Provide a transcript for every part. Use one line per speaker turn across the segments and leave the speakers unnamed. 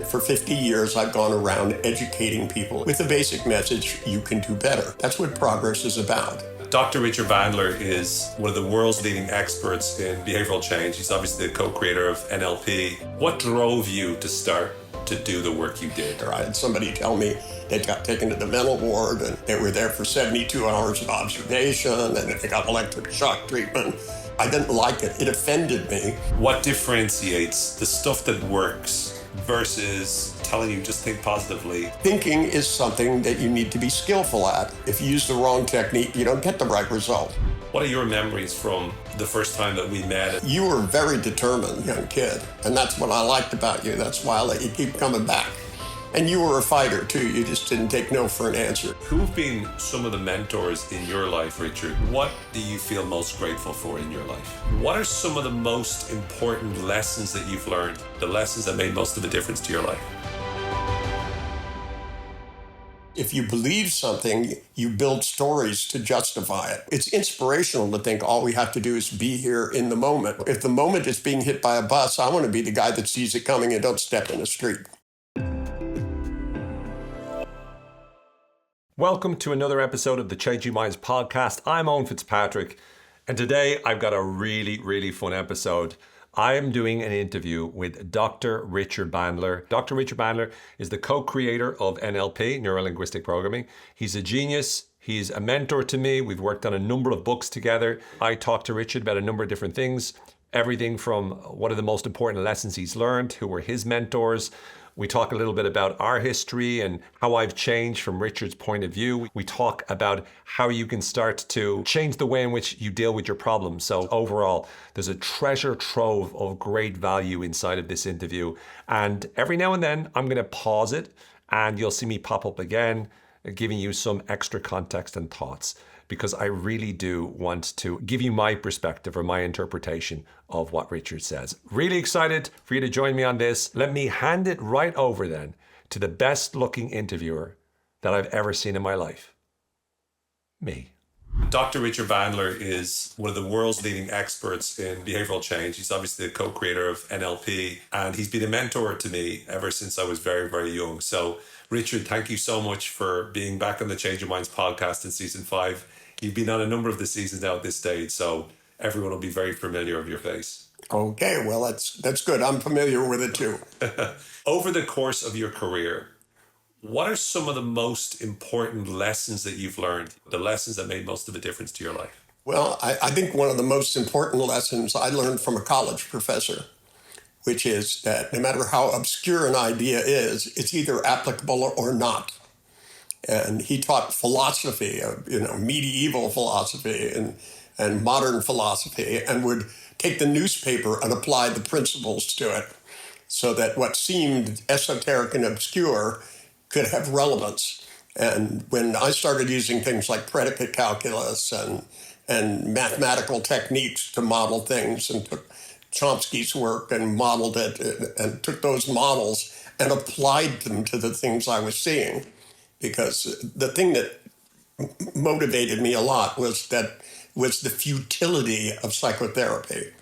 For 50 years, I've gone around educating people with the basic message, you can do better. That's what progress is about.
Dr. Richard Bandler is one of the world's leading experts in behavioral change. He's obviously the co-creator of NLP. What drove you to start to do the work you did?
I had somebody tell me they got taken to the mental ward and they were there for 72 hours of observation and they got electric shock treatment. I didn't like it. It offended me.
What differentiates the stuff that works versus telling you just think positively?
Thinking is something that you need to be skillful at. If you use the wrong technique, you don't get the right result.
What are your memories from the first time that we met?
You were a very determined young kid, and that's what I liked about you. That's why I let you keep coming back. And you were a fighter too. You just didn't take no for an answer.
Who've been some of the mentors in your life, Richard? What do you feel most grateful for in your life? What are some of the most important lessons that you've learned? The lessons that made most of the difference to your life?
If you believe something, you build stories to justify it. It's inspirational to think all we have to do is be here in the moment. If the moment is being hit by a bus, I want to be the guy that sees it coming and don't step in the street.
Welcome to another episode of the Changing Minds podcast. I'm Owen Fitzpatrick, and today I've got a really fun episode. I am doing an interview with Dr. Richard Bandler. Dr. Richard Bandler is the co-creator of NLP, Neurolinguistic Programming. He's a genius. He's a mentor to me. We've worked on a number of books together. I talked to Richard about a number of different things, everything from what are the most important lessons he's learned, who were his mentors. We talk a little bit about our history and how I've changed from Richard's point of view. We talk about how you can start to change the way in which you deal with your problems. So overall, there's a treasure trove of great value inside of this interview. And every now and then, I'm going to pause it and you'll see me pop up again, giving you some extra context and thoughts, because I really do want to give you my perspective or my interpretation of what Richard says. Really excited for you to join me on this. Let me hand it right over then to the best looking interviewer that I've ever seen in my life. Me.
Dr. Richard Bandler is one of the world's leading experts in behavioral change. He's obviously the co-creator of NLP, and he's been a mentor to me ever since I was very young. So, Richard, thank you so much for being back on the Changing Minds podcast in season 5. You've been on a number of the seasons now at this stage, so everyone will be very familiar with your face.
Okay, well, that's good. I'm familiar with it too.
Over the course of your career, what are some of the most important lessons that you've learned, the lessons that made most of the difference to your life?
Well, I think one of the most important lessons I learned from a college professor, which is that no matter how obscure an idea is, it's either applicable or not. And he taught philosophy, medieval philosophy and modern philosophy, and would take the newspaper and apply the principles to it so that what seemed esoteric and obscure could have relevance. And when I started using things like predicate calculus and mathematical techniques to model things, and took Chomsky's work and modeled it and took those models and applied them to the things I was seeing, because the thing that motivated me a lot was the futility of psychotherapy.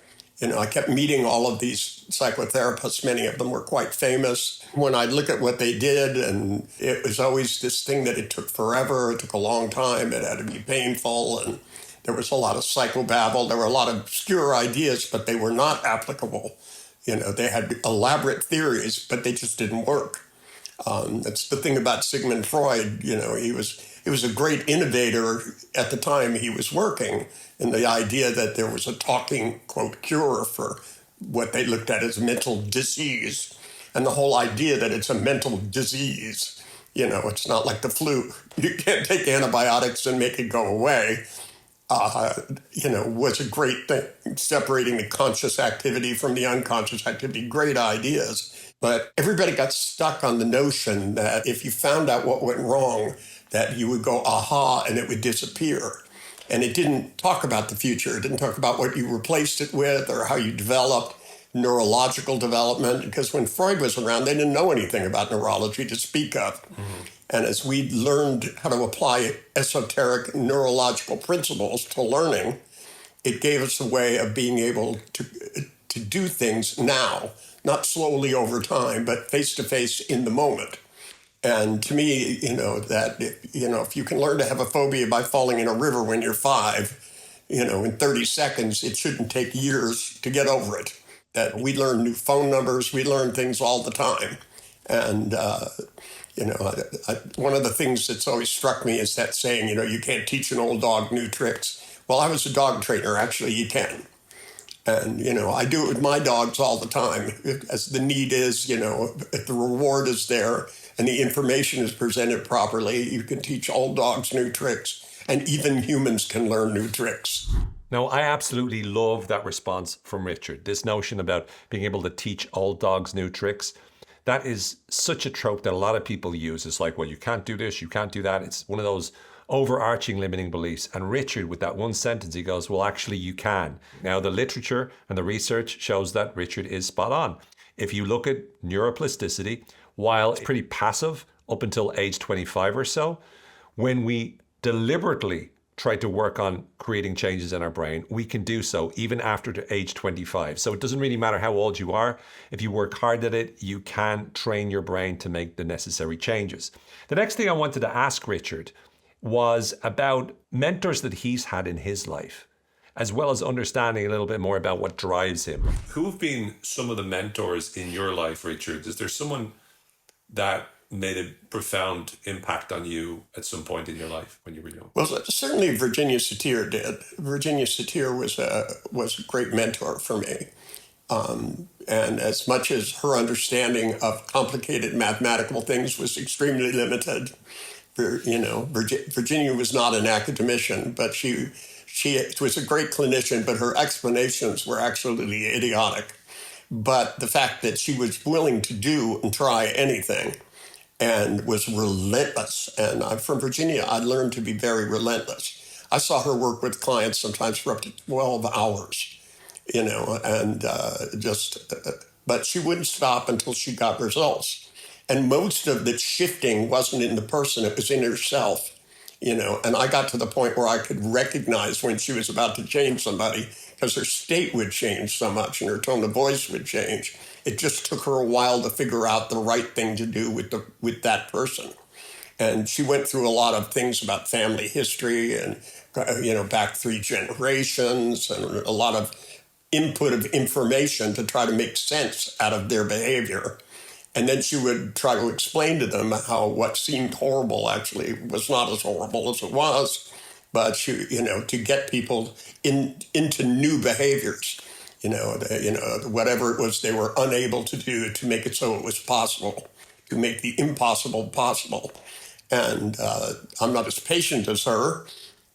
I kept meeting all of these psychotherapists. Many of them were quite famous. When I look at what they did, and it was always this thing that it took forever, it took a long time, it had to be painful, and there was a lot of psychobabble. There were a lot of obscure ideas, but they were not applicable. They had elaborate theories, but they just didn't work. That's the thing about Sigmund Freud. He was a great innovator at the time he was working, in the idea that there was a talking, quote, cure for what they looked at as mental disease. And the whole idea that it's a mental disease, it's not like the flu. You can't take antibiotics and make it go away, was a great thing. Separating the conscious activity from the unconscious activity, great ideas. But everybody got stuck on the notion that if you found out what went wrong, that you would go, aha, and it would disappear. And it didn't talk about the future. It didn't talk about what you replaced it with or how you developed neurological development. Because when Freud was around, they didn't know anything about neurology to speak of. Mm-hmm. And as we learned how to apply esoteric neurological principles to learning, it gave us a way of being able to do things now not slowly over time, but face to face in the moment. And to me, if you can learn to have a phobia by falling in a river when you're 5, in 30 seconds, it shouldn't take years to get over it. That we learn new phone numbers, we learn things all the time. And, one of the things that's always struck me is that saying, you can't teach an old dog new tricks. Well, I was a dog trainer. Actually, you can. And, I do it with my dogs all the time. As the need is, if the reward is there and the information is presented properly, you can teach old dogs new tricks. And even humans can learn new tricks.
Now, I absolutely love that response from Richard. This notion about being able to teach old dogs new tricks. That is such a trope that a lot of people use. It's like, well, you can't do this, you can't do that. It's one of those overarching limiting beliefs. And Richard, with that one sentence, he goes, well, actually, you can. Now, the literature and the research shows that Richard is spot on. If you look at neuroplasticity, while it's pretty passive up until age 25 or so, when we deliberately try to work on creating changes in our brain, we can do so even after age 25. So it doesn't really matter how old you are. If you work hard at it, you can train your brain to make the necessary changes. The next thing I wanted to ask Richard was about mentors that he's had in his life, as well as understanding a little bit more about what drives him.
Who have been some of the mentors in your life, Richard? Is there someone that made a profound impact on you at some point in your life when you were young?
Well, certainly Virginia Satir did. Virginia Satir was a great mentor for me. And as much as her understanding of complicated mathematical things was extremely limited, Virginia was not an academician, but she was a great clinician, but her explanations were absolutely idiotic. But the fact that she was willing to do and try anything and was relentless. And from Virginia, I learned to be very relentless. I saw her work with clients sometimes for up to 12 hours, but she wouldn't stop until she got results. And most of the shifting wasn't in the person, it was in herself, and I got to the point where I could recognize when she was about to change somebody because her state would change so much and her tone of voice would change. It just took her a while to figure out the right thing to do with that person. And she went through a lot of things about family history and, back 3 generations and a lot of input of information to try to make sense out of their behavior. And then she would try to explain to them how what seemed horrible actually was not as horrible as it was. But to get people into new behaviors, whatever it was they were unable to do to make it so it was possible, to make the impossible possible. And I'm not as patient as her.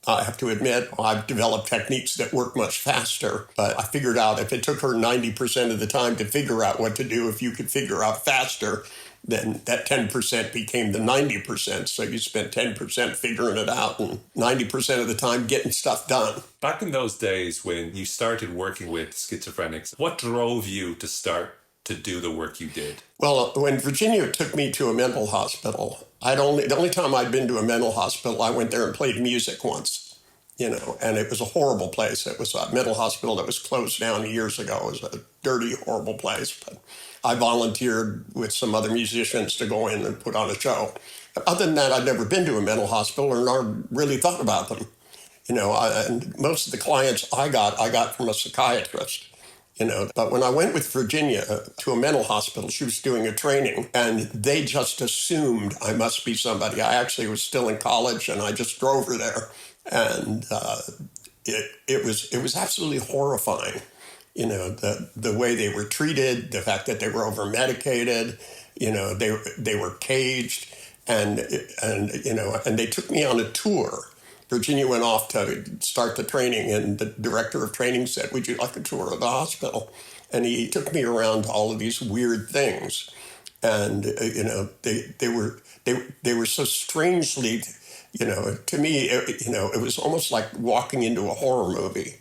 I have to admit, I've developed techniques that work much faster, but I figured out if it took her 90% of the time to figure out what to do, if you could figure out faster, then that 10% became the 90%. So you spent 10% figuring it out and 90% of the time getting stuff done.
Back in those days when you started working with schizophrenics, what drove you to start to do the work you did?
Well, when Virginia took me to a mental hospital, the only time I'd been to a mental hospital, I went there and played music once, and it was a horrible place. It was a mental hospital that was closed down years ago. It was a dirty, horrible place. But I volunteered with some other musicians to go in and put on a show. But other than that, I'd never been to a mental hospital or nor really thought about them. And most of the clients I got from a psychiatrist. But when I went with Virginia to a mental hospital, she was doing a training, and they just assumed I must be somebody. I actually was still in college, and I just drove her there, and it was absolutely horrifying. The way they were treated, the fact that they were over medicated, they were caged, and they took me on a tour. Virginia went off to start the training, and the director of training said, "Would you like a tour of the hospital?" And he took me around to all of these weird things, and they were so strangely, to me, it was almost like walking into a horror movie,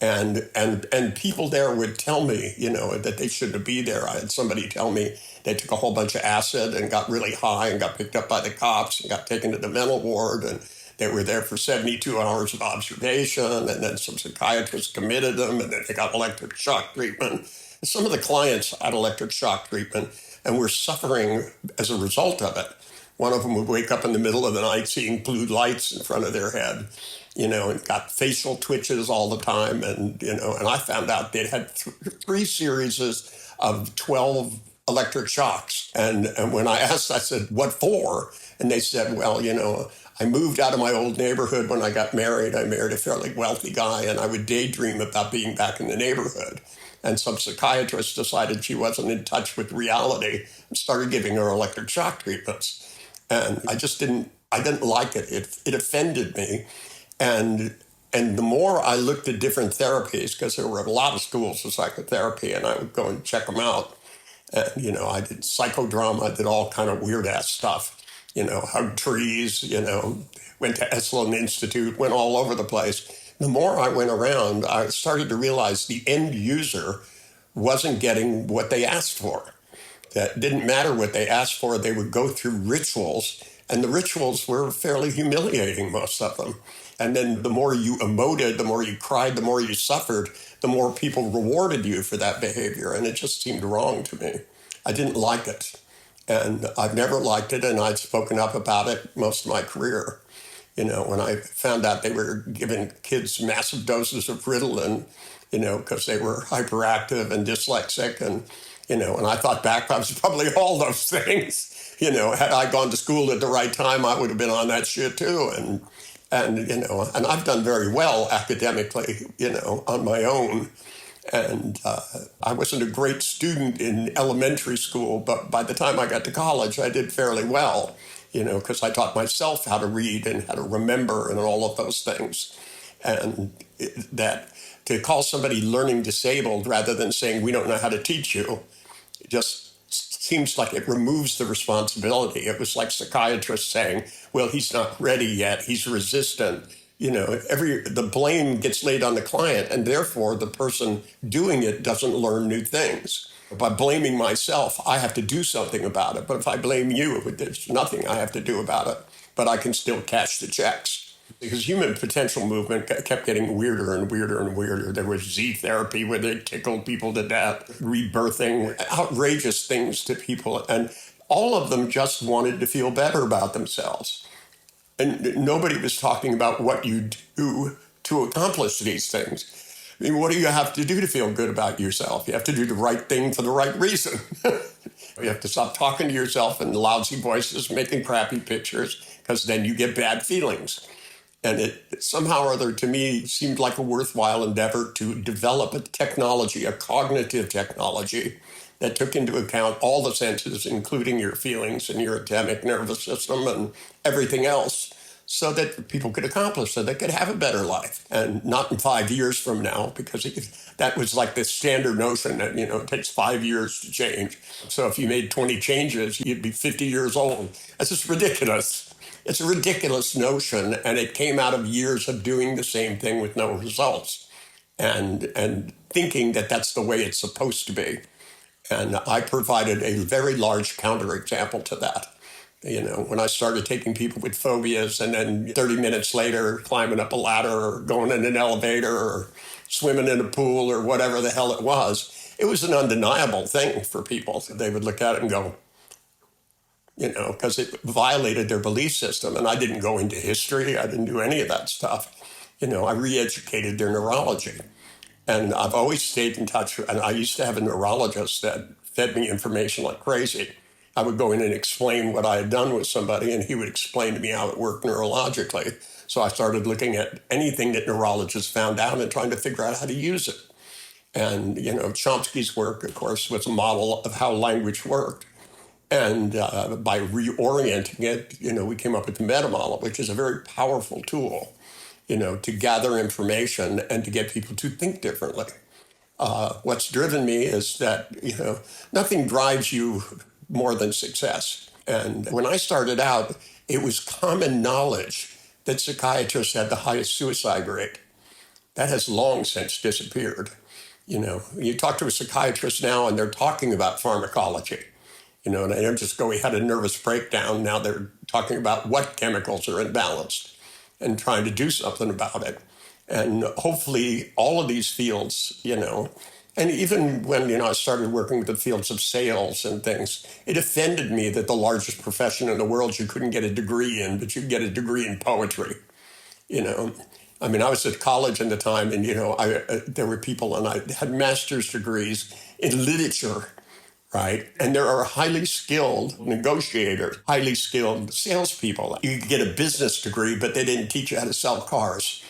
and people there would tell me, that they shouldn't be there. I had somebody tell me they took a whole bunch of acid and got really high and got picked up by the cops and got taken to the mental ward, and they were there for 72 hours of observation, and then some psychiatrists committed them, and then they got electric shock treatment. Some of the clients had electric shock treatment and were suffering as a result of it. One of them would wake up in the middle of the night seeing blue lights in front of their head, and got facial twitches all the time. And I found out they'd had three series of 12 electric shocks. And when I asked, I said, what for? And they said, well, I moved out of my old neighborhood when I got married. I married a fairly wealthy guy, and I would daydream about being back in the neighborhood. And some psychiatrist decided she wasn't in touch with reality and started giving her electric shock treatments. And I didn't like it. It offended me. And the more I looked at different therapies, because there were a lot of schools of psychotherapy, and I would go and check them out. And, I did psychodrama, I did all kind of weird ass stuff. Hugged trees, went to Esalen Institute, went all over the place. The more I went around, I started to realize the end user wasn't getting what they asked for. That didn't matter what they asked for. They would go through rituals, and the rituals were fairly humiliating, most of them. And then the more you emoted, the more you cried, the more you suffered, the more people rewarded you for that behavior. And it just seemed wrong to me. I didn't like it. And I've never liked it, and I'd spoken up about it most of my career. When I found out they were giving kids massive doses of Ritalin, because they were hyperactive and dyslexic, and I thought back, I was probably all those things. Had I gone to school at the right time, I would have been on that shit too. And I've done very well academically, on my own. And I wasn't a great student in elementary school, but by the time I got to college, I did fairly well, because I taught myself how to read and how to remember and all of those things. And that to call somebody learning disabled rather than saying we don't know how to teach you, it just seems like it removes the responsibility. It was like psychiatrists saying, well, he's not ready yet, he's resistant. The blame gets laid on the client, and therefore the person doing it doesn't learn new things. By blaming myself, I have to do something about it. But if I blame you, there's nothing I have to do about it. But I can still cash the checks. Because human potential movement kept getting weirder and weirder and weirder. There was Z therapy where they tickled people to death, rebirthing, outrageous things to people. And all of them just wanted to feel better about themselves. And nobody was talking about what you do to accomplish these things. I mean, what do you have to do to feel good about yourself? You have to do the right thing for the right reason. You have to stop talking to yourself in lousy voices, making crappy pictures, because then you get bad feelings. And it somehow or other, to me, seemed like a worthwhile endeavor to develop a technology, a cognitive technology, that took into account all the senses, including your feelings and your autonomic nervous system and everything else, so that people could accomplish, so they could have a better life. And not in 5 years from now, because that was like the standard notion that, it takes 5 years to change. So if you made 20 changes, you'd be 50 years old. That's just ridiculous. It's a ridiculous notion, and it came out of years of doing the same thing with no results and thinking that that's the way it's supposed to be. And I provided a very large counterexample to that. When I started taking people with phobias and then 30 minutes later climbing up a ladder or going in an elevator or swimming in a pool or whatever the hell it was an undeniable thing for people. They would look at it and go, because it violated their belief system. And I didn't go into history. I didn't do any of that stuff. I re-educated their neurology. And I've always stayed in touch. And I used to have a neurologist that fed me information like crazy. I would go in and explain what I had done with somebody, and he would explain to me how it worked neurologically. So I started looking at anything that neurologists found out and trying to figure out how to use it. And, Chomsky's work, of course, was a model of how language worked. And by reorienting it, we came up with the meta model, which is a very powerful tool, to gather information and to get people to think differently. What's driven me is that, nothing drives you more than success. And when I started out, it was common knowledge that psychiatrists had the highest suicide rate. That has long since disappeared. You talk to a psychiatrist now and they're talking about pharmacology. And they don't just go, he had a nervous breakdown. Now they're talking about what chemicals are imbalanced and trying to do something about it. And hopefully all of these fields, And even when, I started working with the fields of sales and things, it offended me that the largest profession in the world you couldn't get a degree in, but you could get a degree in poetry. I mean, I was at college at the time, and, there were people, and I had master's degrees in literature, right? And there are highly skilled negotiators, highly skilled salespeople. You could get a business degree, but they didn't teach you how to sell cars.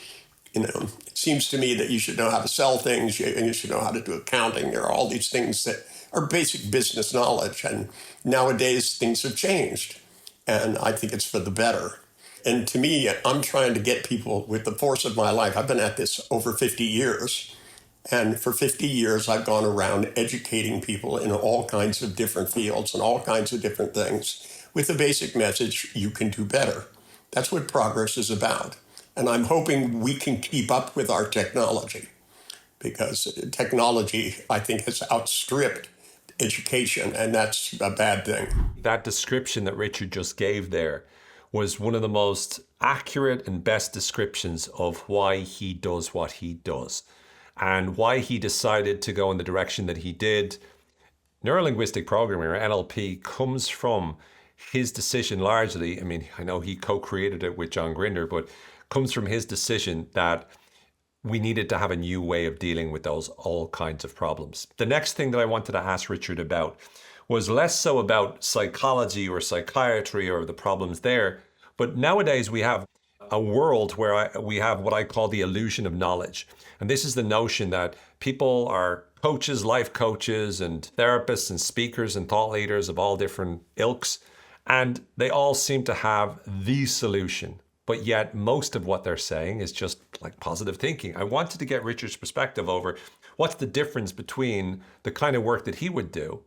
It seems to me that you should know how to sell things, and you should know how to do accounting. There are all these things that are basic business knowledge. And nowadays, things have changed. And I think it's for the better. And to me, I'm trying to get people with the force of my life. I've been at this over 50 years. And for 50 years, I've gone around educating people in all kinds of different fields and all kinds of different things with the basic message, you can do better. That's what progress is about. And I'm hoping we can keep up with our technology, because technology, I think, has outstripped education, and that's a bad thing.
That description that Richard just gave there was one of the most accurate and best descriptions of why he does what he does and why he decided to go in the direction that he did. Neurolinguistic Programming, or NLP, comes from his decision largely. I mean, I know he co-created it with John Grinder, but comes from his decision that we needed to have a new way of dealing with those all kinds of problems. The next thing that I wanted to ask Richard about was less so about psychology or psychiatry or the problems there, but nowadays we have a world where we have what I call the illusion of knowledge. And this is the notion that people are coaches, life coaches, and therapists and speakers and thought leaders of all different ilks, and they all seem to have the solution. But yet most of what they're saying is just like positive thinking. I wanted to get Richard's perspective over what's the difference between the kind of work that he would do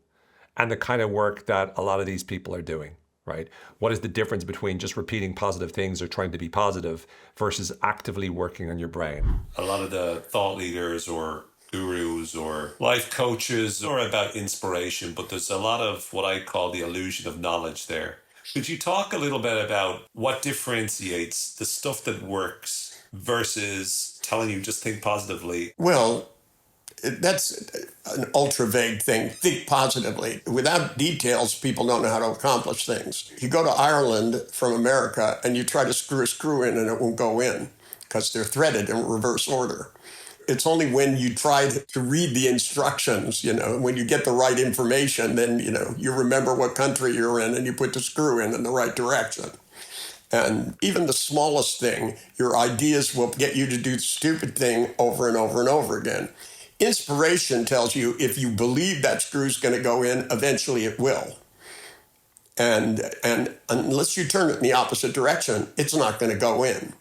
and the kind of work that a lot of these people are doing, right? What is the difference between just repeating positive things or trying to be positive versus actively working on your brain?
A lot of the thought leaders or gurus or life coaches are about inspiration, but there's a lot of what I call the illusion of knowledge there. Could you talk a little bit about what differentiates the stuff that works versus telling you just think positively?
Well, that's an ultra vague thing. Think positively. Without details, people don't know how to accomplish things. You go to Ireland from America and you try to screw a screw in and it won't go in because they're threaded in reverse order. It's only when you try to read the instructions, when you get the right information, then, you remember what country you're in and you put the screw in the right direction. And even the smallest thing, your ideas will get you to do the stupid thing over and over and over again. Inspiration tells you if you believe that screw's going to go in, eventually it will. And unless you turn it in the opposite direction, it's not going to go in.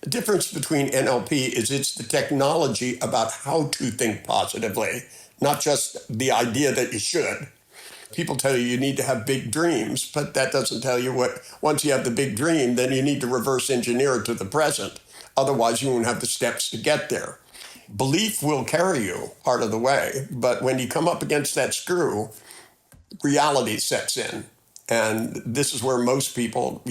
The difference between NLP is it's the technology about how to think positively, not just the idea that you should. People tell you need to have big dreams, but that doesn't tell you what, once you have the big dream, then you need to reverse engineer it to the present. Otherwise, you won't have the steps to get there. Belief will carry you part of the way, but when you come up against that screw, reality sets in. And this is where most people,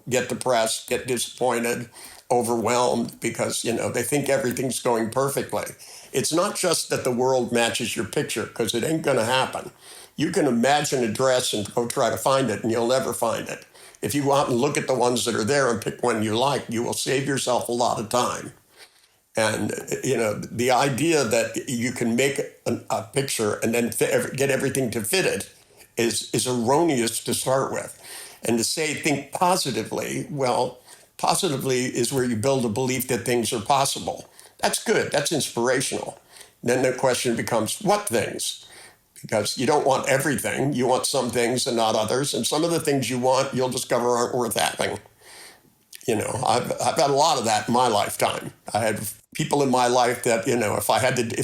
get depressed, get disappointed, overwhelmed because, they think everything's going perfectly. It's not just that the world matches your picture, because it ain't going to happen. You can imagine a dress and go try to find it, and you'll never find it. If you go out and look at the ones that are there and pick one you like, you will save yourself a lot of time. And, the idea that you can make a picture and then get everything to fit it is erroneous to start with. And to say think positively, well, positively is where you build a belief that things are possible. That's good. That's inspirational. Then the question becomes, what things? Because you don't want everything. You want some things and not others. And some of the things you want, you'll discover aren't worth having. I've had a lot of that in my lifetime. I had people in my life that, if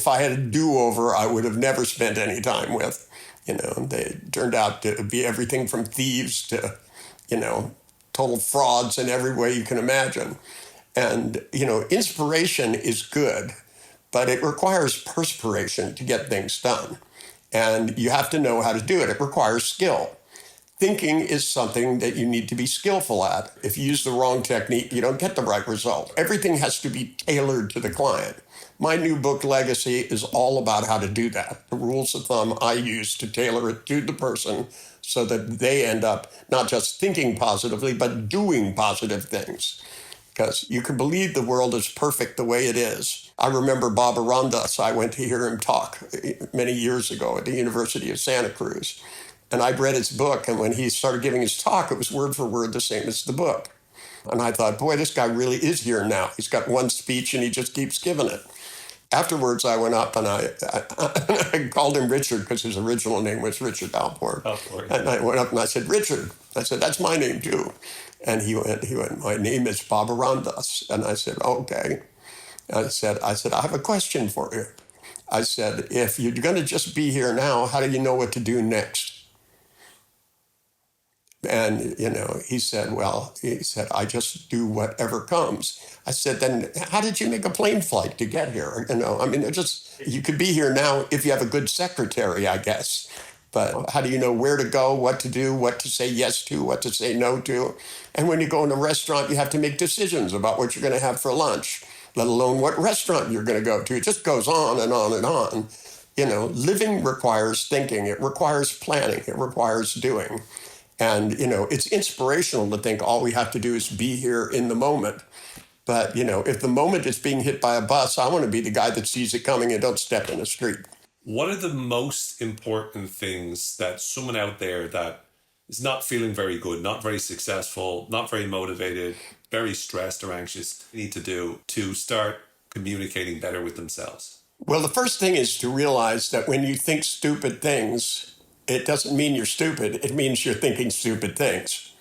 I had a do-over, I would have never spent any time with. They turned out to be everything from thieves to, total frauds in every way you can imagine. And, inspiration is good, but it requires perspiration to get things done. And you have to know how to do it. It requires skill. thinking is something that you need to be skillful at. If you use the wrong technique, you don't get the right result. Everything has to be tailored to the client. My new book, Legacy, is all about how to do that. The rules of thumb I use to tailor it to the person so that they end up not just thinking positively, but doing positive things. Because you can believe the world is perfect the way it is. I remember Baba Ramdas. I went to hear him talk many years ago at the University of Santa Cruz. And I'd read his book, and when he started giving his talk, it was word for word the same as the book. And I thought, boy, this guy really is here now. He's got one speech, and he just keeps giving it. Afterwards, I went up and I called him Richard because his original name was Richard Alport. And I went up and I said, Richard. I said, that's my name too. And he went, my name is Baba Ramdas. And I said, okay. I said, I have a question for you. I said, if you're going to just be here now, how do you know what to do next? And, he said, I just do whatever comes. I said, then how did you make a plane flight to get here? You could be here now if you have a good secretary, I guess. But how do you know where to go, what to do, what to say yes to, what to say no to? And when you go in a restaurant, you have to make decisions about what you're going to have for lunch, let alone what restaurant you're going to go to. It just goes on and on and on. Living requires thinking. It requires planning. It requires doing. And, it's inspirational to think all we have to do is be here in the moment. But, if the moment is being hit by a bus, I want to be the guy that sees it coming and don't step in the street.
What are the most important things that someone out there that is not feeling very good, not very successful, not very motivated, very stressed or anxious need to do to start communicating better with themselves?
Well, the first thing is to realize that when you think stupid things, it doesn't mean you're stupid. It means you're thinking stupid things.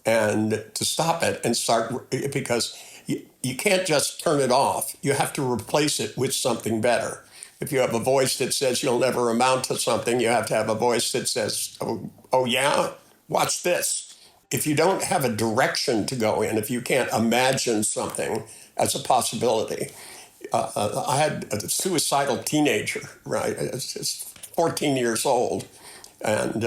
And to stop it and start, because you can't just turn it off. You have to replace it with something better. If you have a voice that says you'll never amount to something, you have to have a voice that says, oh yeah, watch this. If you don't have a direction to go in, if you can't imagine something as a possibility. I had a suicidal teenager, right? It's 14 years old. And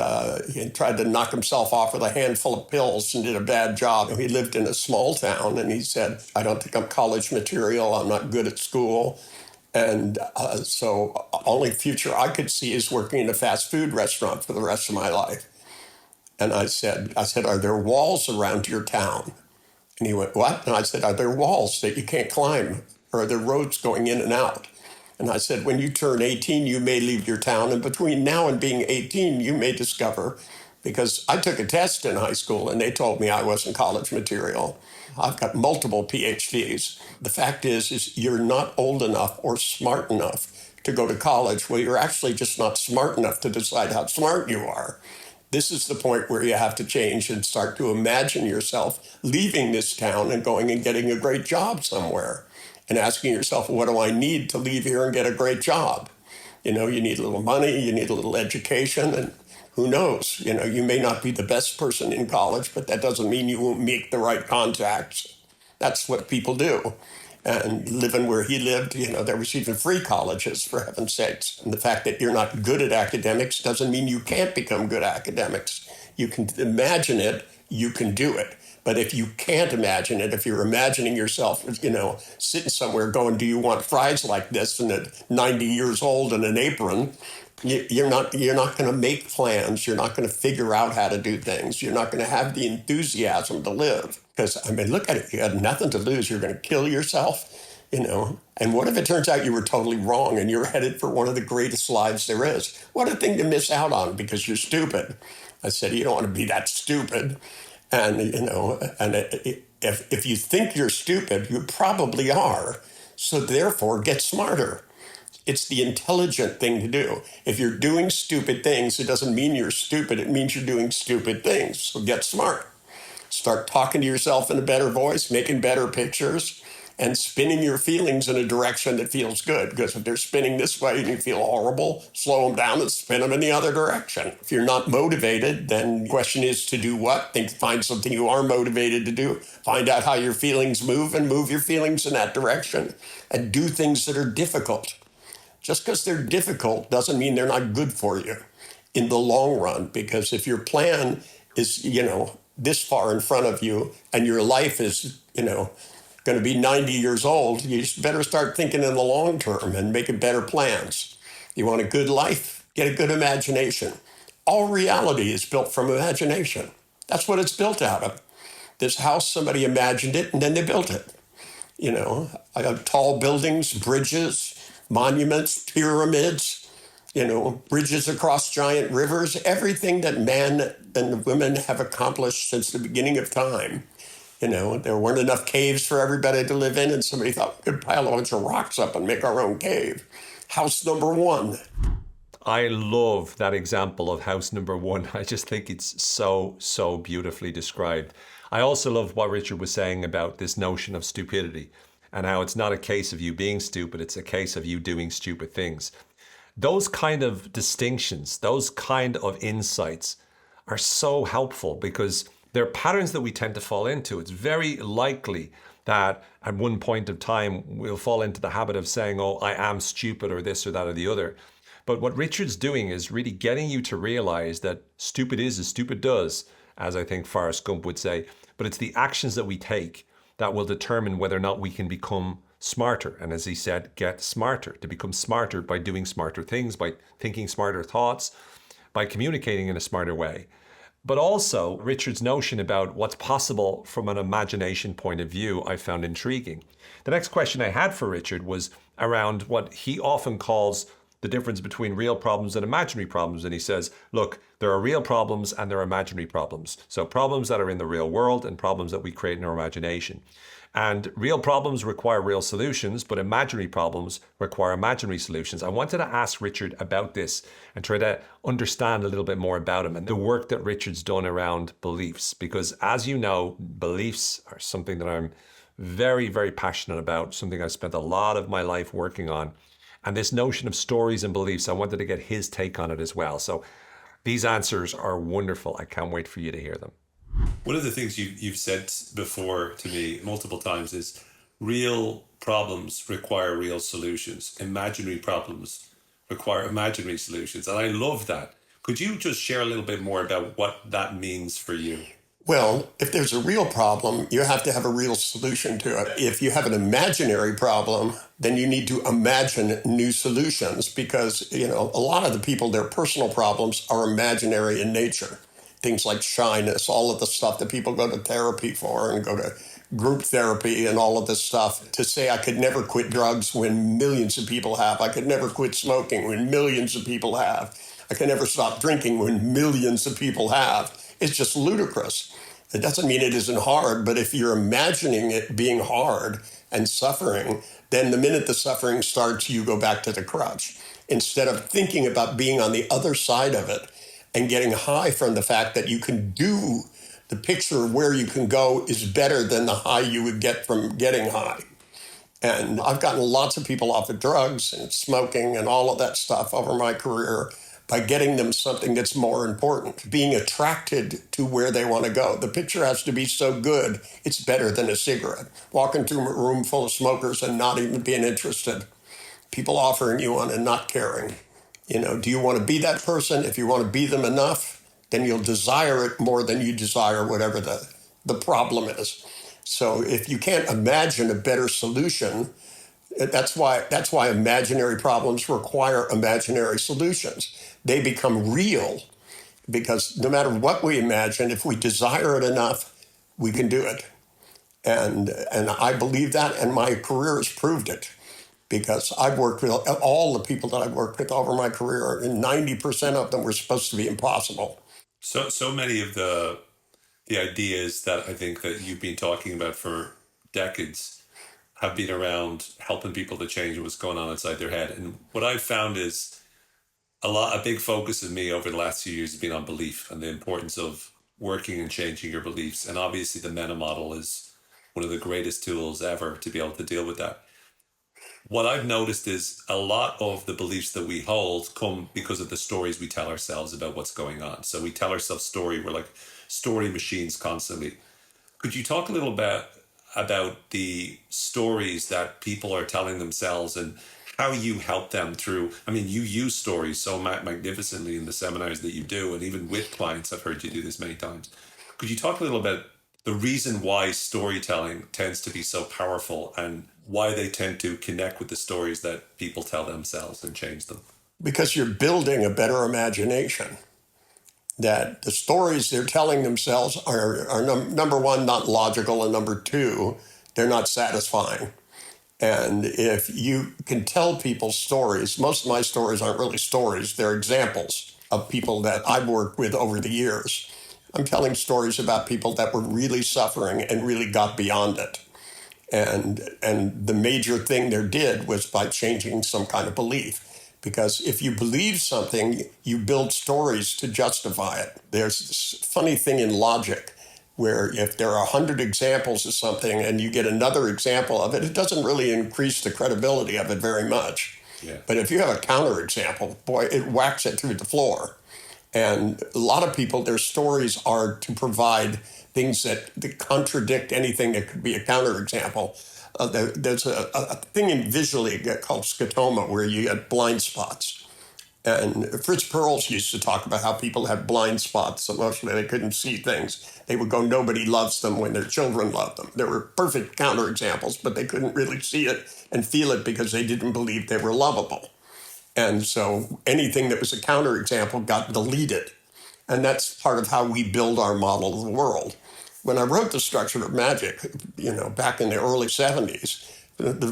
he tried to knock himself off with a handful of pills and did a bad job. He lived in a small town, and he said, I don't think I'm college material. I'm not good at school. And so only future I could see is working in a fast food restaurant for the rest of my life. And I said, are there walls around your town? And he went, what? And I said, are there walls that you can't climb? Or are there roads going in and out? And I said, when you turn 18, you may leave your town. And between now and being 18, you may discover, because I took a test in high school and they told me I wasn't college material. I've got multiple PhDs. The fact is you're not old enough or smart enough to go to college. Well, you're actually just not smart enough to decide how smart you are. This is the point where you have to change and start to imagine yourself leaving this town and going and getting a great job somewhere. And asking yourself, what do I need to leave here and get a great job? You need a little money, you need a little education, and who knows? You may not be the best person in college, but that doesn't mean you won't make the right contacts. That's what people do. And living where he lived, there was even free colleges, for heaven's sakes. And the fact that you're not good at academics doesn't mean you can't become good academics. You can imagine it, you can do it. But if you can't imagine it, if you're imagining yourself, sitting somewhere going, do you want fries like this, and at 90 years old in an apron, you're not going to make plans. You're not going to figure out how to do things. You're not going to have the enthusiasm to live. Because, look at it. You had nothing to lose. You're going to kill yourself, And what if it turns out you were totally wrong and you're headed for one of the greatest lives there is? What a thing to miss out on because you're stupid. I said, you don't want to be that stupid. And, if you think you're stupid, you probably are. So therefore, get smarter. It's the intelligent thing to do. If you're doing stupid things, it doesn't mean you're stupid. It means you're doing stupid things. So get smart. Start talking to yourself in a better voice, making better pictures, and spinning your feelings in a direction that feels good. Because if they're spinning this way and you feel horrible, slow them down and spin them in the other direction. If you're not motivated, then the question is to do what? Find something you are motivated to do. Find out how your feelings move and move your feelings in that direction. And do things that are difficult. Just because they're difficult doesn't mean they're not good for you in the long run. Because if your plan is, this far in front of you, and your life is, going to be 90 years old, you just better start thinking in the long term and making better plans. You want a good life? Get a good imagination. All reality is built from imagination. That's what it's built out of. This house, somebody imagined it, and then they built it. Tall buildings, bridges, monuments, pyramids, bridges across giant rivers, everything that man and women have accomplished since the beginning of time. There weren't enough caves for everybody to live in, and somebody thought we could pile a bunch of rocks up and make our own cave. House number one.
I love that example of house number one. I just think it's so beautifully described. I also love what Richard was saying about this notion of stupidity and how it's not a case of you being stupid, it's a case of you doing stupid things. Those kind of distinctions, those kind of insights are so helpful because they're patterns that we tend to fall into. It's very likely that at one point of time, we'll fall into the habit of saying, oh, I am stupid or this or that or the other. But what Richard's doing is really getting you to realize that stupid is as stupid does, as I think Forrest Gump would say, but it's the actions that we take that will determine whether or not we can become smarter. And as he said, get smarter, to become smarter by doing smarter things, by thinking smarter thoughts, by communicating in a smarter way. But also, Richard's notion about what's possible from an imagination point of view, I found intriguing. The next question I had for Richard was around what he often calls the difference between real problems and imaginary problems. And he says, look, there are real problems and there are imaginary problems. So problems that are in the real world and problems that we create in our imagination. And real problems require real solutions, but imaginary problems require imaginary solutions. I wanted to ask Richard about this and try to understand a little bit more about him and the work that Richard's done around beliefs. Because as you know, beliefs are something that I'm very, very passionate about, something I've spent a lot of my life working on. And this notion of stories and beliefs, I wanted to get his take on it as well. So these answers are wonderful. I can't wait for you to hear them.
One of the things you've said before to me multiple times is real problems require real solutions. Imaginary problems require imaginary solutions. And I love that. Could you just share a little bit more about what that means for you?
Well, if there's a real problem, you have to have a real solution to it. If you have an imaginary problem, then you need to imagine new solutions because, a lot of the people, their personal problems are imaginary in nature. Things like shyness, all of the stuff that people go to therapy for and go to group therapy and all of this stuff to say I could never quit drugs when millions of people have. I could never quit smoking when millions of people have. I can never stop drinking when millions of people have. It's just ludicrous. It doesn't mean it isn't hard, but if you're imagining it being hard and suffering, then the minute the suffering starts, you go back to the crutch. Instead of thinking about being on the other side of it and getting high from the fact that you can do, the picture of where you can go is better than the high you would get from getting high. And I've gotten lots of people off of drugs and smoking and all of that stuff over my career by getting them something that's more important, being attracted to where they want to go. The picture has to be so good, it's better than a cigarette. Walking through a room full of smokers and not even being interested. People offering you one and not caring. Do you want to be that person? If you want to be them enough, then you'll desire it more than you desire whatever the problem is. So if you can't imagine a better solution, that's why imaginary problems require imaginary solutions. They become real because no matter what we imagine, if we desire it enough, we can do it. And I believe that, and my career has proved it. Because I've worked with all the people that I've worked with over my career, and 90% of them were supposed to be impossible.
So many of the ideas that I think that you've been talking about for decades have been around helping people to change what's going on inside their head. And what I've found is a big focus of me over the last few years has been on belief and the importance of working and changing your beliefs. And obviously the meta model is one of the greatest tools ever to be able to deal with that. What I've noticed is a lot of the beliefs that we hold come because of the stories we tell ourselves about what's going on. So we tell ourselves story. We're like story machines constantly. Could you talk a little bit about the stories that people are telling themselves and how you help them through. I mean, you use stories so magnificently in the seminars that you do, and even with clients, I've heard you do this many times. Could you talk a little about the reason why storytelling tends to be so powerful and why they tend to connect with the stories that people tell themselves and change them?
Because you're building a better imagination. That the stories they're telling themselves are number one, not logical, and number two, they're not satisfying. And if you can tell people stories, most of my stories aren't really stories, they're examples of people that I've worked with over the years. I'm telling stories about people that were really suffering and really got beyond it. And the major thing they did was by changing some kind of belief. Because if you believe something, you build stories to justify it. There's this funny thing in logic where if there are 100 examples of something and you get another example of it, it doesn't really increase the credibility of it very much.
Yeah.
But if you have a counterexample, boy, it whacks it through the floor. And a lot of people, their stories are to provide things that contradict anything that could be a counterexample. There's a thing in visually called scotoma where you get blind spots. And Fritz Perls used to talk about how people have blind spots. Emotionally, they couldn't see things. They would go, nobody loves them when their children loved them. There were perfect counterexamples, but they couldn't really see it and feel it because they didn't believe they were lovable. And so anything that was a counterexample got deleted. And that's part of how we build our model of the world. When I wrote The Structure of Magic, back in the early 70s,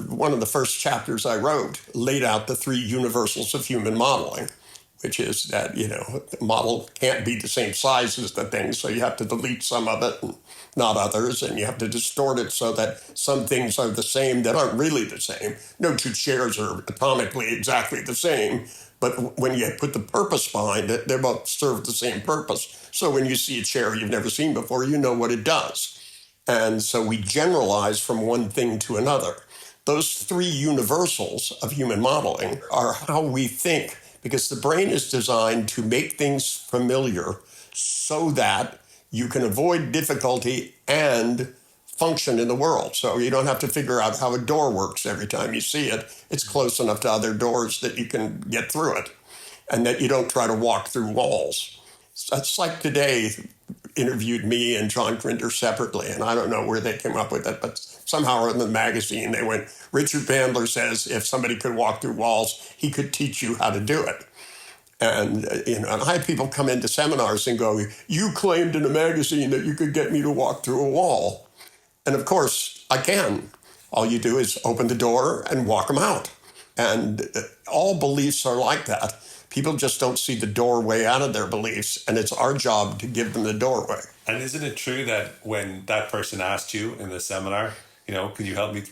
one of the first chapters I wrote laid out the three universals of human modeling, which is that, the model can't be the same size as the thing, so you have to delete some of it and not others, and you have to distort it so that some things are the same that aren't really the same. No two chairs are atomically exactly the same, but when you put the purpose behind it, they both serve the same purpose. So when you see a chair you've never seen before, you know what it does. And so we generalize from one thing to another. Those three universals of human modeling are how we think, because the brain is designed to make things familiar so that you can avoid difficulty and function in the world. So you don't have to figure out how a door works every time you see it. It's close enough to other doors that you can get through it, and that you don't try to walk through walls. It's like today interviewed me and John Grinder separately, and I don't know where they came up with it, but somehow in the magazine they went, Richard Bandler says if somebody could walk through walls, he could teach you how to do it. And, and I had people come into seminars and go, you claimed in a magazine that you could get me to walk through a wall. And of course, I can. All you do is open the door and walk them out. And all beliefs are like that. People just don't see the doorway out of their beliefs, and it's our job to give them the doorway.
And isn't it true that when that person asked you in the seminar, can you help me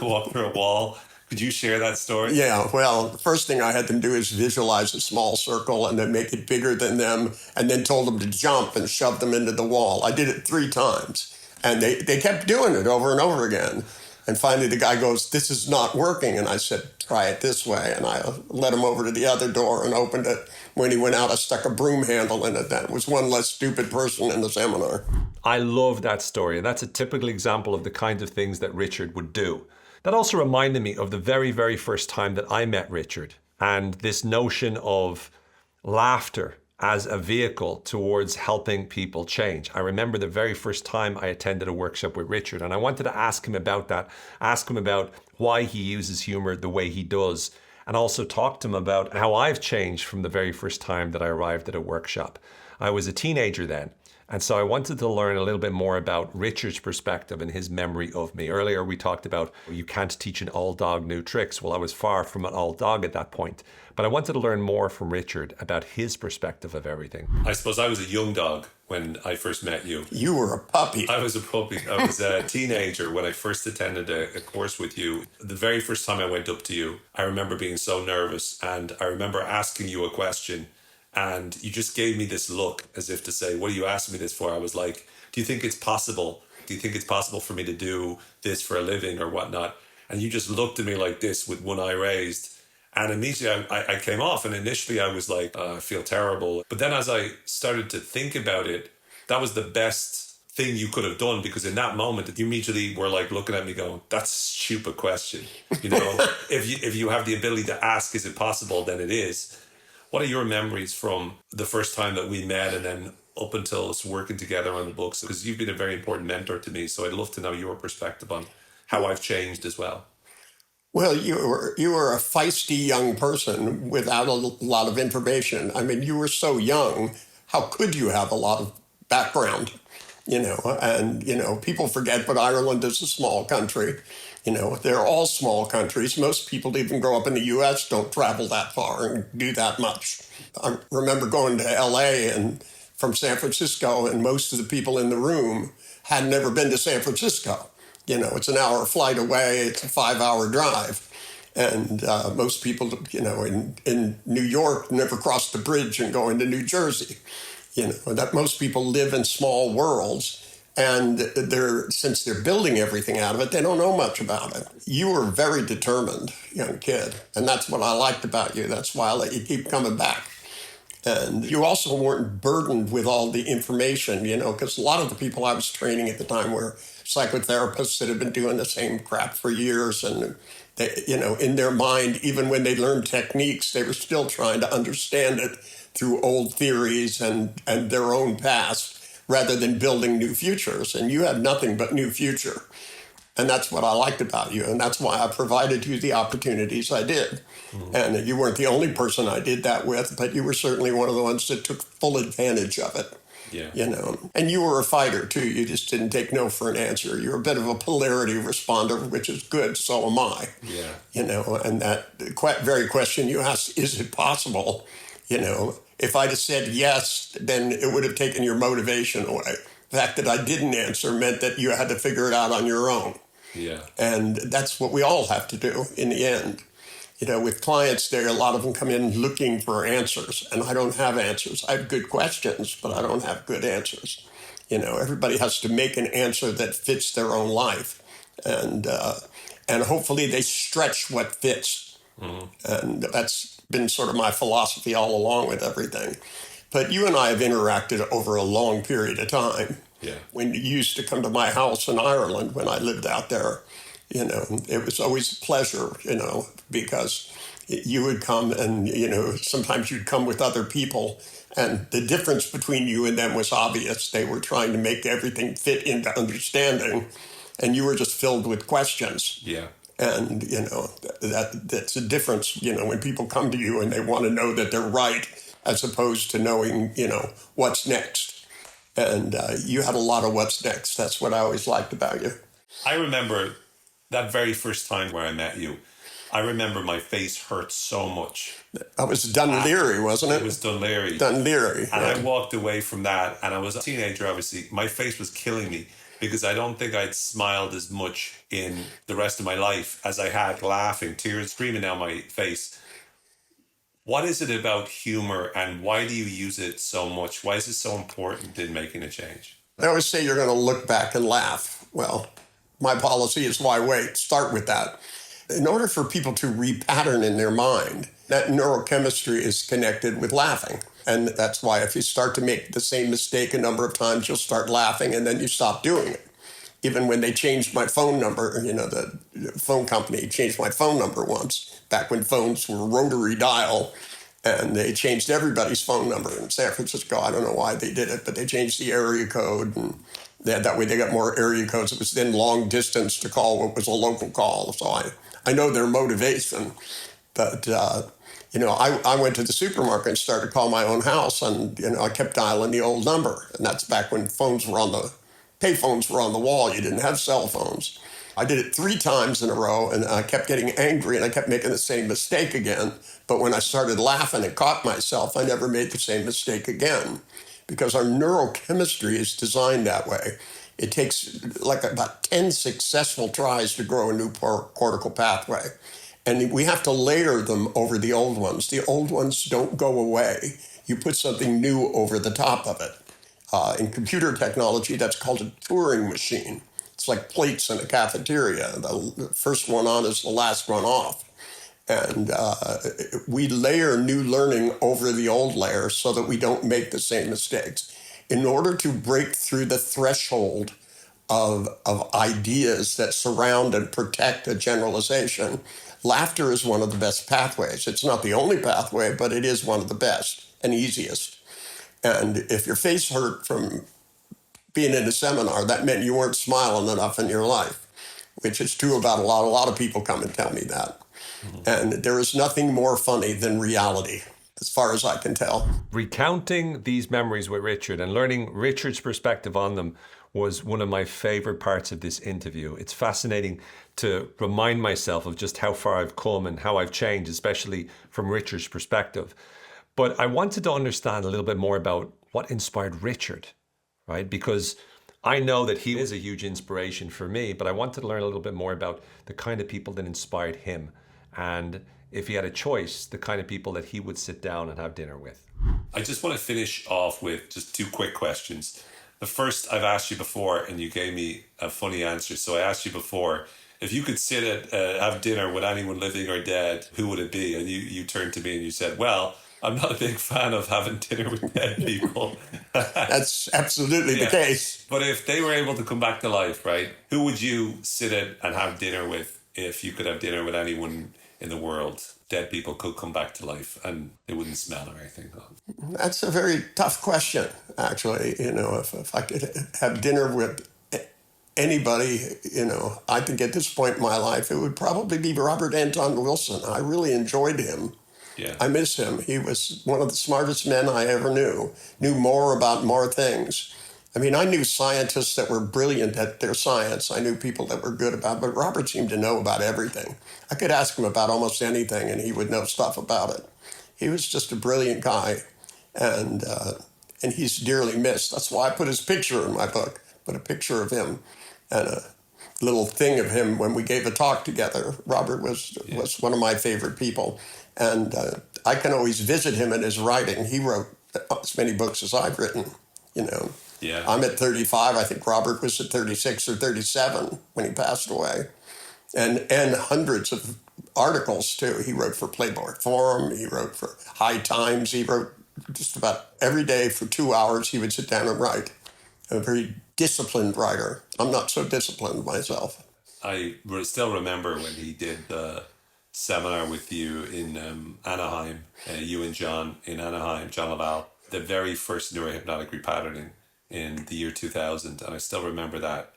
walk through a wall? Could you share that story?
Yeah, well, the first thing I had them do is visualize a small circle and then make it bigger than them, and then told them to jump and shove them into the wall. I did it 3 times, and they kept doing it over and over again. And finally, the guy goes, this is not working. And I said, try it this way. And I led him over to the other door and opened it. When he went out, I stuck a broom handle in it. That was one less stupid person in the seminar.
I love that story. And that's a typical example of the kind of things that Richard would do. That also reminded me of the very, very first time that I met Richard, and this notion of laughter as a vehicle towards helping people change. I remember the very first time I attended a workshop with Richard, and I wanted to ask him about that, ask him about why he uses humor the way he does, and also talk to him about how I've changed from the very first time that I arrived at a workshop. I was a teenager then, and so I wanted to learn a little bit more about Richard's perspective and his memory of me. Earlier we talked about you can't teach an old dog new tricks. Well, I was far from an old dog at that point. But I wanted to learn more from Richard about his perspective of everything.
I suppose I was a young dog when I first met you.
You were a puppy.
I was a puppy. I was a teenager when I first attended a course with you. The very first time I went up to you, I remember being so nervous, and I remember asking you a question, and you just gave me this look as if to say, what are you asking me this for? I was like, do you think it's possible? Do you think it's possible for me to do this for a living or whatnot? And you just looked at me like this with one eye raised. And immediately I came off, and initially I was like, I feel terrible. But then as I started to think about it, that was the best thing you could have done, because in that moment you immediately were like looking at me going, that's a stupid question. You know, if you have the ability to ask, is it possible, then it is. What are your memories from the first time that we met and then up until us working together on the books? Because you've been a very important mentor to me, so I'd love to know your perspective on how I've changed as well.
Well, you were a feisty young person without a lot of information. I mean, you were so young. How could you have a lot of background? You know, and, you know, people forget, but Ireland is a small country. You know, they're all small countries. Most people even grow up in the U.S. don't travel that far and do that much. I remember going to L.A. and from San Francisco, and most of the people in the room had never been to San Francisco. You know, it's an hour flight away. It's a 5-hour drive. And most people, you know, in New York never crossed the bridge and go into New Jersey. You know, that most people live in small worlds, and since they're building everything out of it, they don't know much about it. You were a very determined young kid, and that's what I liked about you. That's why I let you keep coming back. And you also weren't burdened with all the information, you know, because a lot of the people I was training at the time were psychotherapists that had been doing the same crap for years. And, they, you know, in their mind, even when they learned techniques, they were still trying to understand it through old theories and their own past rather than building new futures. And you had nothing but new future. And that's what I liked about you. And that's why I provided you the opportunities I did. Mm-hmm. And you weren't the only person I did that with, but you were certainly one of the ones that took full advantage of it.
Yeah.
You know, and you were a fighter too. You just didn't take no for an answer. You're a bit of a polarity responder, which is good. So am I.
Yeah.
You know, and that very question you asked, is it possible? You know, if I'd have said yes, then it would have taken your motivation away. The fact that I didn't answer meant that you had to figure it out on your own.
Yeah.
And that's what we all have to do in the end. You know, with clients, a lot of them come in looking for answers, and I don't have answers. I have good questions, but I don't have good answers. You know, everybody has to make an answer that fits their own life, and hopefully they stretch what fits. Mm-hmm. And that's been sort of my philosophy all along with everything. But you and I have interacted over a long period of time.
Yeah.
When you used to come to my house in Ireland when I lived out there, you know, it was always a pleasure, you know, because you would come and, you know, sometimes you'd come with other people, and the difference between you and them was obvious. They were trying to make everything fit into understanding, and you were just filled with questions.
Yeah.
And, you know, that's a difference, you know, when people come to you and they want to know that they're right as opposed to knowing, you know, what's next. And you had a lot of what's next. That's what I always liked about you.
I remember that very first time where I met you. I remember my face hurt so much.
That was Dunleary, wasn't it?
It was Dunleary.
Dunleary.
And I walked away from that, and I was a teenager, obviously. My face was killing me because I don't think I'd smiled as much in the rest of my life as I had laughing, tears streaming down my face. What is it about humor, and why do you use it so much? Why is it so important in making a change?
I always say you're going to look back and laugh. Well, my policy is why wait? Start with that. In order for people to repattern in their mind, that neurochemistry is connected with laughing. And that's why if you start to make the same mistake a number of times, you'll start laughing and then you stop doing it. Even when they changed my phone number, you know, the phone company changed my phone number once, back when phones were rotary dial, and they changed everybody's phone number in San Francisco. I don't know why they did it, but they changed the area code, and that way they got more area codes. It was then long distance to call what was a local call. So I know their motivation, but you know, I went to the supermarket and started to call my own house, and you know, I kept dialing the old number, and that's back when payphones were on the wall. You didn't have cell phones. I did it 3 times in a row, and I kept getting angry, and I kept making the same mistake again. But when I started laughing and caught myself, I never made the same mistake again, because our neurochemistry is designed that way. It takes like about 10 successful tries to grow a new cortical pathway. And we have to layer them over the old ones. The old ones don't go away. You put something new over the top of it. In computer technology, that's called a Turing machine. It's like plates in a cafeteria. The first one on is the last one off. And we layer new learning over the old layer so that we don't make the same mistakes. in order to break through the threshold of ideas that surround and protect a generalization, laughter is one of the best pathways. It's not the only pathway, but it is one of the best and easiest. And if your face hurt from being in a seminar, that meant you weren't smiling enough in your life, which is true about a lot of people come and tell me that. Mm-hmm. And there is nothing more funny than reality, as far as I can tell.
Recounting these memories with Richard and learning Richard's perspective on them was one of my favorite parts of this interview. It's fascinating to remind myself of just how far I've come and how I've changed, especially from Richard's perspective. But I wanted to understand a little bit more about what inspired Richard, right? Because I know that he is a huge inspiration for me, but I wanted to learn a little bit more about the kind of people that inspired him. And if he had a choice, the kind of people that he would sit down and have dinner with.
I just want to finish off with just two quick questions. The first, I've asked you before, and you gave me a funny answer. So I asked you before, if you could sit at have dinner with anyone living or dead, who would it be? And you turned to me and you said, well, I'm not a big fan of having dinner with dead people.
That's absolutely the case.
But if they were able to come back to life, right, who would you sit at and have dinner with if you could have dinner with anyone in the world? Dead people could come back to life and they wouldn't smell or anything.
That's a very tough question, actually. If I could have dinner with anybody, I think at this point in my life, it would probably be Robert Anton Wilson. I really enjoyed him.
Yeah.
I miss him. He was one of the smartest men I ever knew more about more things. I mean, I knew scientists that were brilliant at their science. I knew people that were good about it, but Robert seemed to know about everything. I could ask him about almost anything, and he would know stuff about it. He was just a brilliant guy, and he's dearly missed. That's why I put his picture in my book, put a picture of him and a little thing of him when we gave a talk together. Robert was one of my favorite people, and I can always visit him in his writing. He wrote as many books as I've written,
Yeah.
I'm at 35. I think Robert was at 36 or 37 when he passed away. And hundreds of articles, too. He wrote for Playboy Forum. He wrote for High Times. He wrote just about every day for 2 hours. He would sit down and write. A very disciplined writer. I'm not so disciplined myself.
I still remember when he did the seminar with you in Anaheim, you and John in Anaheim, John Laval, the very first neurohypnotic repatterning in the year 2000. And I still remember that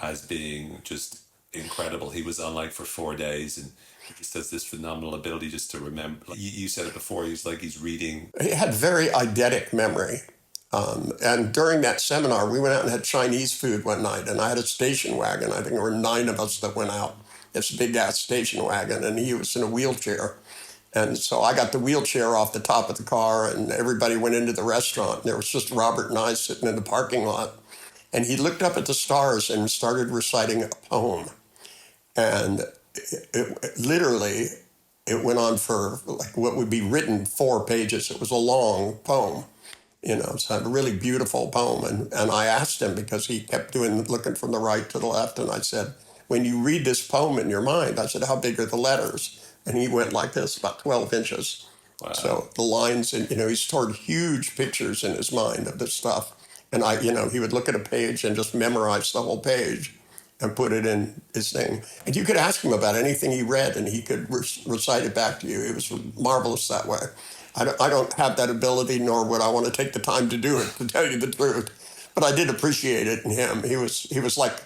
as being just incredible. He was on for 4 days and he just has this phenomenal ability just to remember. You said it before, he's reading.
He had very eidetic memory. And during that seminar, we went out and had Chinese food one night, and I had a station wagon. I think there were 9 of us that went out. It's a big ass station wagon, and he was in a wheelchair. And so I got the wheelchair off the top of the car, and everybody went into the restaurant. And there was just Robert and I sitting in the parking lot. And he looked up at the stars and started reciting a poem. And it literally went on for what would be written 4 pages. It was a long poem. It's a really beautiful poem. And I asked him, because he kept looking from the right to the left. And I said, when you read this poem in your mind, I said, how big are the letters? And he went like this, about 12 inches. Wow. So the lines, and he stored huge pictures in his mind of this stuff. And he would look at a page and just memorize the whole page and put it in his thing. And you could ask him about anything he read, and he could recite it back to you. It was marvelous that way. I don't have that ability, nor would I want to take the time to do it, to tell you the truth. But I did appreciate it in him. He was like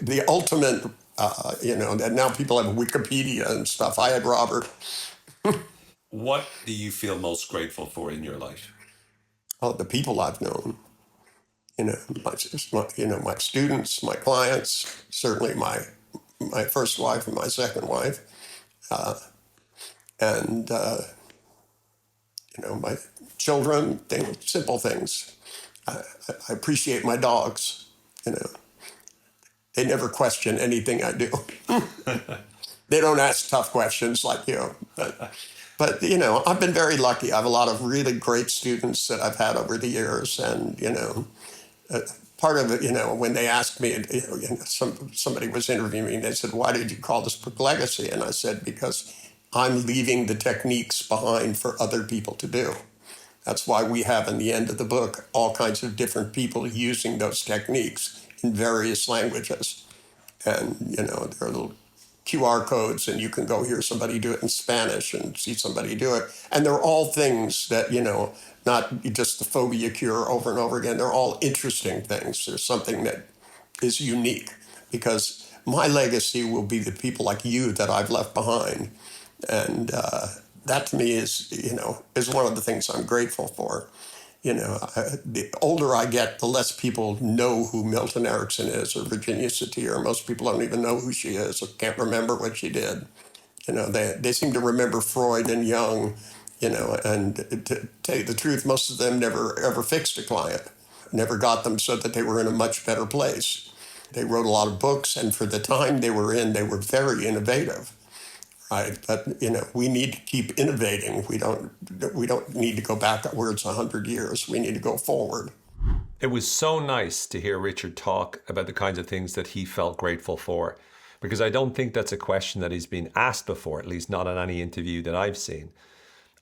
the ultimate, and now people have Wikipedia and stuff. I had Robert.
What do you feel most grateful for in your life?
Oh, the people I've known. My students, my clients, certainly my first wife and my second wife, and my children, simple things. I appreciate my dogs. They never question anything I do. They don't ask tough questions like you. But I've been very lucky. I have a lot of really great students that I've had over the years. And, part of it, when they asked me, somebody was interviewing me, and they said, why did you call this book Legacy? And I said, because I'm leaving the techniques behind for other people to do. That's why we have in the end of the book all kinds of different people using those techniques in various languages. And, there are little QR codes, and you can go hear somebody do it in Spanish and see somebody do it. And they're all things that, not just the phobia cure over and over again. They're all interesting things. There's something that is unique, because my legacy will be the people like you that I've left behind. And that to me is one of the things I'm grateful for. The older I get, the less people know who Milton Erickson is or Virginia Satir. Most people don't even know who she is or can't remember what she did. They seem to remember Freud and Jung, and to tell you the truth, most of them never ever fixed a client, never got them so that they were in a much better place. They wrote a lot of books, and for the time they were in, they were very innovative. Right, but we need to keep innovating. We don't need to go backwards 100 years. We need to go forward.
It was so nice to hear Richard talk about the kinds of things that he felt grateful for, because I don't think that's a question that he's been asked before, at least not in any interview that I've seen.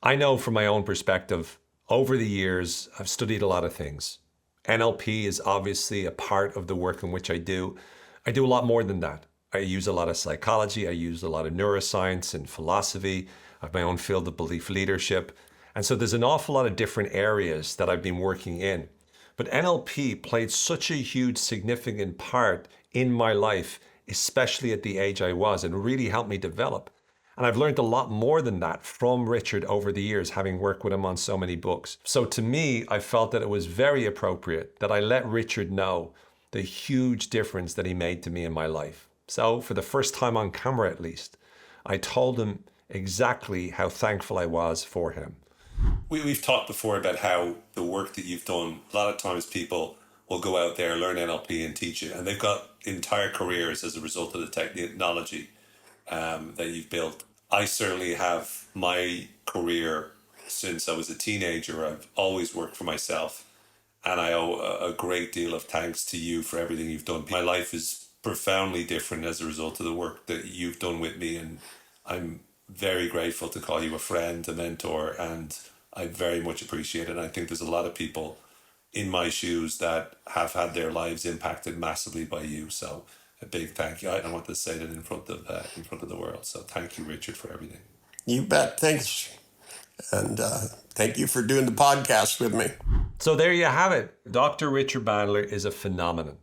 I know from my own perspective, over the years, I've studied a lot of things. NLP is obviously a part of the work in which I do. I do a lot more than that. I use a lot of psychology, I use a lot of neuroscience and philosophy. I have my own field of belief leadership. And so there's an awful lot of different areas that I've been working in. But NLP played such a huge, significant part in my life, especially at the age I was, and really helped me develop. And I've learned a lot more than that from Richard over the years, having worked with him on so many books. So to me, I felt that it was very appropriate that I let Richard know the huge difference that he made to me in my life. So for the first time on camera, at least, I told him exactly how thankful I was for him.
We've talked before about how the work that you've done, a lot of times people will go out there, learn NLP and teach it, and they've got entire careers as a result of the technology that you've built. I certainly have my career since I was a teenager. I've always worked for myself, and I owe a great deal of thanks to you for everything you've done. My life is profoundly different as a result of the work that you've done with me, and I'm very grateful to call you a friend, a mentor, and I very much appreciate it. And I think there's a lot of people in my shoes that have had their lives impacted massively by you. So a big thank you. I want to say that in front of the world. So thank you, Richard, for everything.
You bet. Thanks. And thank you for doing the podcast with me.
So there you have it. Dr. Richard Bandler is a phenomenon.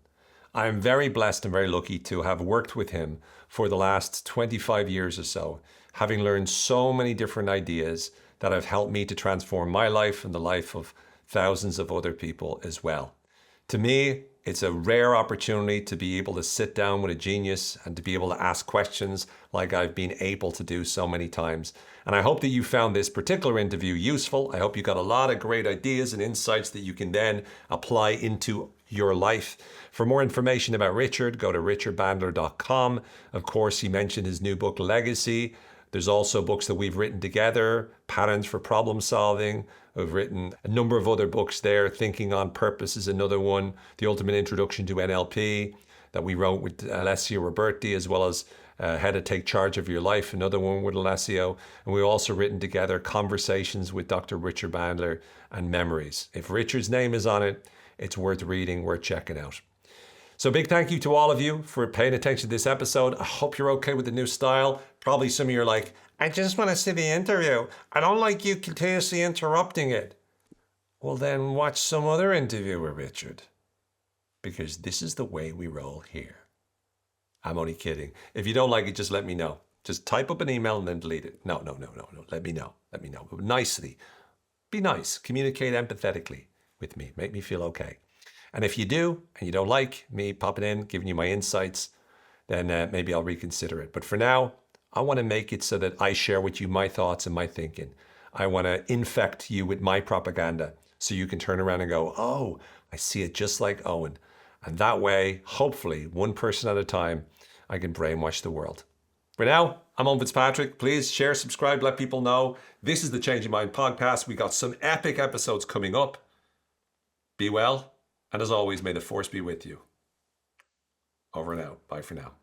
I am very blessed and very lucky to have worked with him for the last 25 years or so, having learned so many different ideas that have helped me to transform my life and the life of thousands of other people as well. To me, it's a rare opportunity to be able to sit down with a genius and to be able to ask questions like I've been able to do so many times. And I hope that you found this particular interview useful. I hope you got a lot of great ideas and insights that you can then apply into your life. For more information about Richard, go to richardbandler.com. Of course, he mentioned his new book, Legacy. There's also books that we've written together, Patterns for Problem Solving. We've written a number of other books there. Thinking on Purpose is another one. The Ultimate Introduction to NLP that we wrote with Alessio Roberti, as well as How to Take Charge of Your Life, another one with Alessio. And we've also written together Conversations with Dr. Richard Bandler and Memories. If Richard's name is on it, it's worth reading, worth checking out. So big thank you to all of you for paying attention to this episode. I hope you're okay with the new style. Probably some of you are like, I just want to see the interview. I don't like you continuously interrupting it. Well, then watch some other interview with Richard, because this is the way we roll here. I'm only kidding. If you don't like it, just let me know. Just type up an email and then delete it. No. Let me know. But nicely. Be nice. Communicate empathetically with me. Make me feel okay. And if you do, and you don't like me popping in, giving you my insights, then maybe I'll reconsider it. But for now, I want to make it so that I share with you my thoughts and my thinking. I want to infect you with my propaganda so you can turn around and go, oh, I see it just like Owen. And that way, hopefully, one person at a time, I can brainwash the world. For now, I'm Owen Fitzpatrick. Please share, subscribe, let people know. This is the Changing Mind podcast. We got some epic episodes coming up. Be well. And as always, may the force be with you. Over and out. Bye for now.